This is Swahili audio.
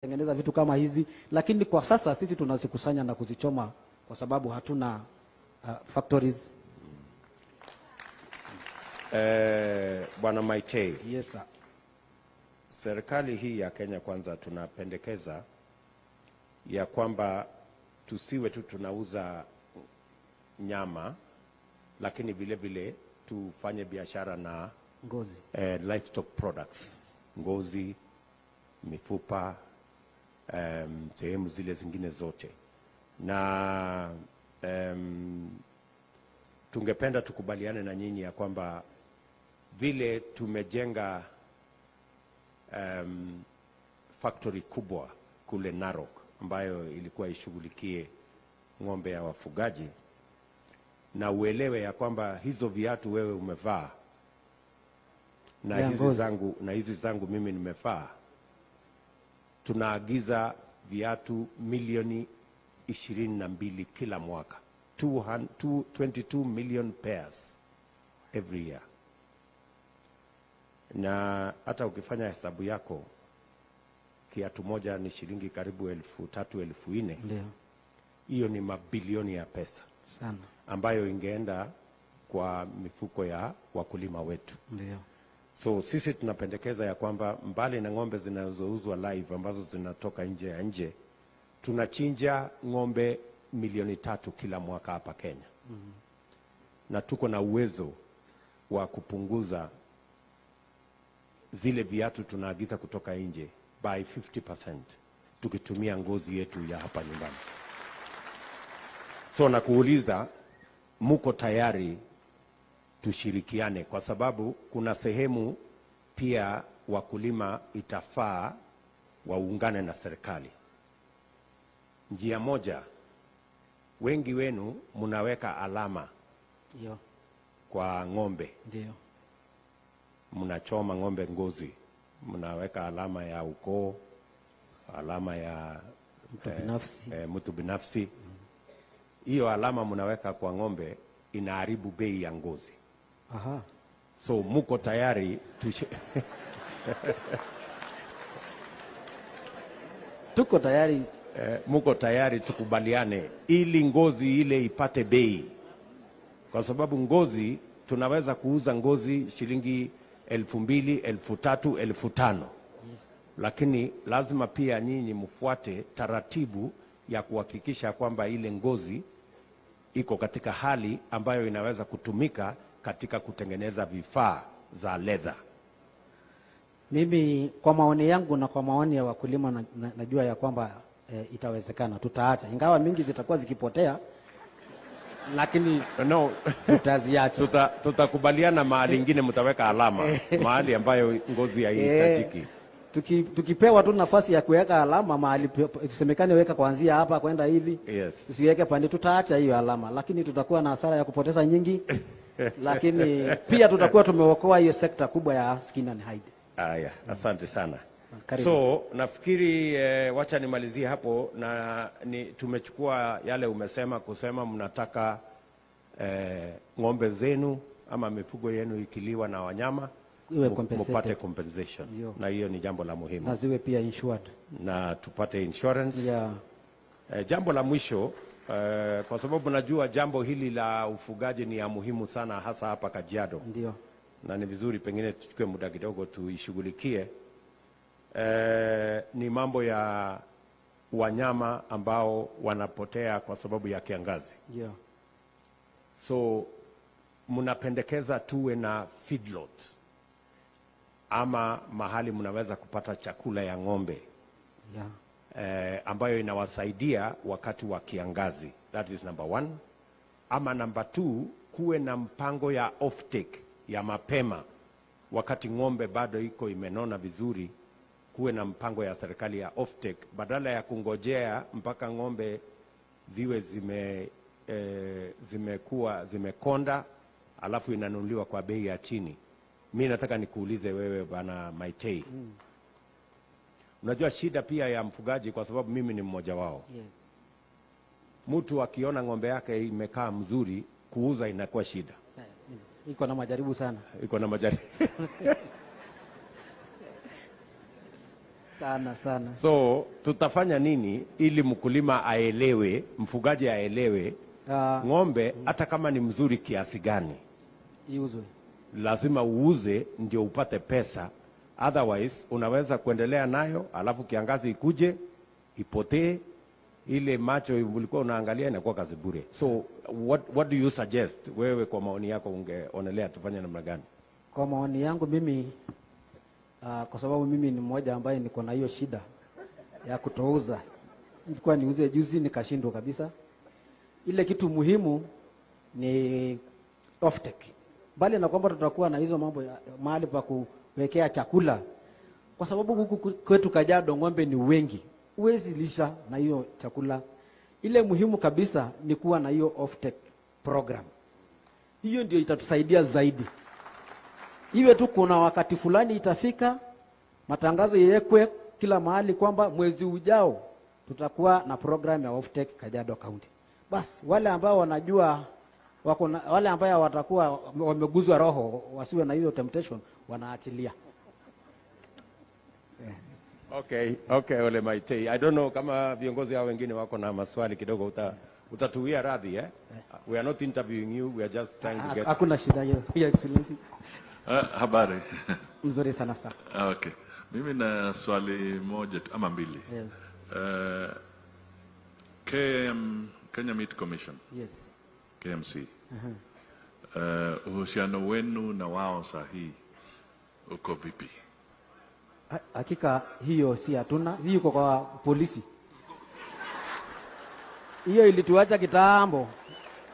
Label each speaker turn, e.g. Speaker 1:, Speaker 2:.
Speaker 1: tengeneza vitu kama hizi, lakini kwa sasa sisi tunazikusanya na kuzichoma kwa sababu hatuna factories.
Speaker 2: Bwana Maitei.
Speaker 1: Yes sir.
Speaker 2: Serikali hii ya Kenya Kwanza tunapendekeza ya kwamba tusiwe tu tunauza nyama, lakini vile vile tufanye biashara na
Speaker 1: ngozi,
Speaker 2: livestock products, ngozi, mifupa, sehemu zile zingine zote. Na tungependa tukubaliane na nyinyi ya kwamba vile tumejenga factory kubwa kule Narok ambayo ilikuwa ishughulikie ng'ombe ya wafugaji, na uelewe ya kwamba hizo viatu wewe umevaa na hizi zangu mimi nimevaa, tunaagiza viatu milioni 22 kila mwaka, 22 million pairs every year. Na hata ukifanya hesabu yako, kiatu moja ni shilingi karibu 3,000-4,000.
Speaker 1: Ndio.
Speaker 2: Hiyo ni mabilioni ya pesa
Speaker 1: sana
Speaker 2: ambayo ingeenda kwa mifuko ya wakulima wetu.
Speaker 1: Ndio.
Speaker 2: So sisi tunapendekeza ya kwamba mbali na ng'ombe zinazouzwa live ambazo zinatoka nje ya nje, tunachinja ng'ombe milioni 3 kila mwaka hapa Kenya. Na tuko na uwezo wa kupunguza zile viatu tunaagiza kutoka nje by 50% tukitumia ngozi yetu ya hapa nyumbani. So nakuuliza, muko tayari tushirikiane? Kwa sababu kuna sehemu pia wakulima itafaa waungane na serikali. Njia moja, wengi wenu mnaweka alama
Speaker 1: ndio
Speaker 2: kwa ng'ombe.
Speaker 1: Ndio.
Speaker 2: Mnachoma ng'ombe ngozi, mnaweka alama ya ukoo, alama ya mtu binafsi. Hiyo alama mnaweka kwa ng'ombe inaharibu bei ya ngozi.
Speaker 1: Aha.
Speaker 2: So muko tayari
Speaker 1: tuko tayari
Speaker 2: muko tayari tukubaliane ili ngozi ile ipate bei? Kwa sababu ngozi tunaweza kuuza ngozi shilingi 2,000, 3,000, 5,000. Yes. Lakini lazima pia nyinyi mfuate taratibu ya kuhakikisha kwamba ile ngozi iko katika hali ambayo inaweza kutumika katika kutengeneza vifaa za leather.
Speaker 1: Mimi kwa maoni yangu na kwa maoni ya wakulima najua ya kwamba itawezekana, tutaacha. Ingawa mingi zitakuwa zikipotea, lakini
Speaker 2: no,
Speaker 1: tutaziacha.
Speaker 2: Tutakubaliana mahali ingine mtaweka alama mahali ambayo ngozi haihitajiki.
Speaker 1: Tukipewa tu nafasi ya kuweka alama mahali tusemekane weka kuanzia hapa kwenda hivi.
Speaker 2: Yes.
Speaker 1: Usiweke pande, tutaacha hiyo alama, lakini tutakuwa na hasara ya kupoteza nyingi. Lakini pia tutakuwa tumeokoa hiyo sekta kubwa ya skin and hide.
Speaker 2: Aya, asante sana.
Speaker 1: Karibu.
Speaker 2: So nafikiri wacha nimalizie hapo, na tumechukua yale umesema kusema mnataka ng'ombe zenu ama mifugo yenu ikiliwa na wanyama mupate compensation. Na hiyo ni jambo la muhimu.
Speaker 1: Na ziwe pia insured.
Speaker 2: Na tupate insurance.
Speaker 1: Yeah.
Speaker 2: Jambo la mwisho, kwa sababu najua jambo hili la ufugaji ni ya muhimu sana hasa hapa Kajiado.
Speaker 1: Ndio.
Speaker 2: Na ni vizuri pengine tuchukue muda kidogo tuishughulikie. Ni mambo ya wanyama ambao wanapotea kwa sababu ya kiangazi.
Speaker 1: Yeah.
Speaker 2: So mnapendekeza tuwe na feedlot ama mahali mnaweza kupata chakula ya ng'ombe.
Speaker 1: Yeah.
Speaker 2: Ambayo inawasaidia wakati wa kiangazi. That is number 1. Ama number 2, kuwe na mpango ya offtake ya mapema wakati ng'ombe bado iko imenona vizuri. Kuwe na mpango ya serikali ya offtake badala ya kungojea mpaka ng'ombe ziwe zimekonda alafu inanunuliwa kwa bei ya chini. Mimi nataka nikuulize wewe Bwana Maitei. Unajua shida pia ya mfugaji, kwa sababu mimi ni mmoja wao.
Speaker 1: Yes.
Speaker 2: Mtu akiona ng'ombe yake imekaa mzuri, kuuza inakuwa shida.
Speaker 1: Iko na majaribu sana.
Speaker 2: Iko na majaribu.
Speaker 1: Sana.
Speaker 2: So tutafanya nini ili mkulima aelewe, mfugaji aelewe ng'ombe hata kama ni mzuri kiasi gani
Speaker 1: iuzwe, lazima
Speaker 2: uuze ndio upate pesa, otherwise unaweza kuendelea nayo alafu kiangazi ikuje ipotee, ile macho ulikuwa unaangalia inakuwa kazi bure. So what do you suggest wewe, kwa maoni yako ungeonelea tufanye namna gani?
Speaker 1: Kwa maoni yangu mimi kwa sababu mimi ni mmoja ambaye niko na hiyo shida ya kutouza, nilikuwa niuze juzi nikashindwa kabisa. Ile kitu muhimu ni offtake, bali na kwamba tutakuwa na hizo mambo mahali pa kuwekea chakula, kwa sababu huku kwetu Kajiado ng'ombe ni wengi, huwezi lisha na hiyo chakula. Ile muhimu kabisa ni kuwa na hiyo offtake program. Hiyo ndio itatusaidia zaidi. Iwe tu kuna wakati fulani itafika, matangazo yawekwe kila mahali kwamba mwezi ujao tutakuwa na program ya offtake Kajiado County. Basi wale ambao wanajua wale ambao watakuwa wameguzwa roho wasiwe na hiyo temptation, wanaachilia.
Speaker 2: Okay, Ole Maitei. I don't know kama viongozi hao wengine wako na maswali kidogo, utatuia radhi We are not interviewing you, we are just trying to get.
Speaker 1: Hakuna shida hiyo, Your Excellency.
Speaker 3: Habari.
Speaker 1: Mzuri sana sir.
Speaker 3: Okay. Mimi na swali moja ama mbili. Kenya Meat Commission.
Speaker 1: Yes.
Speaker 3: KMC. Uhusiano wenu na wao sahihi uko vipi?
Speaker 1: Hakika hiyo si hatuna, hiyo kwa polisi. Hiyo ilituacha kitambo.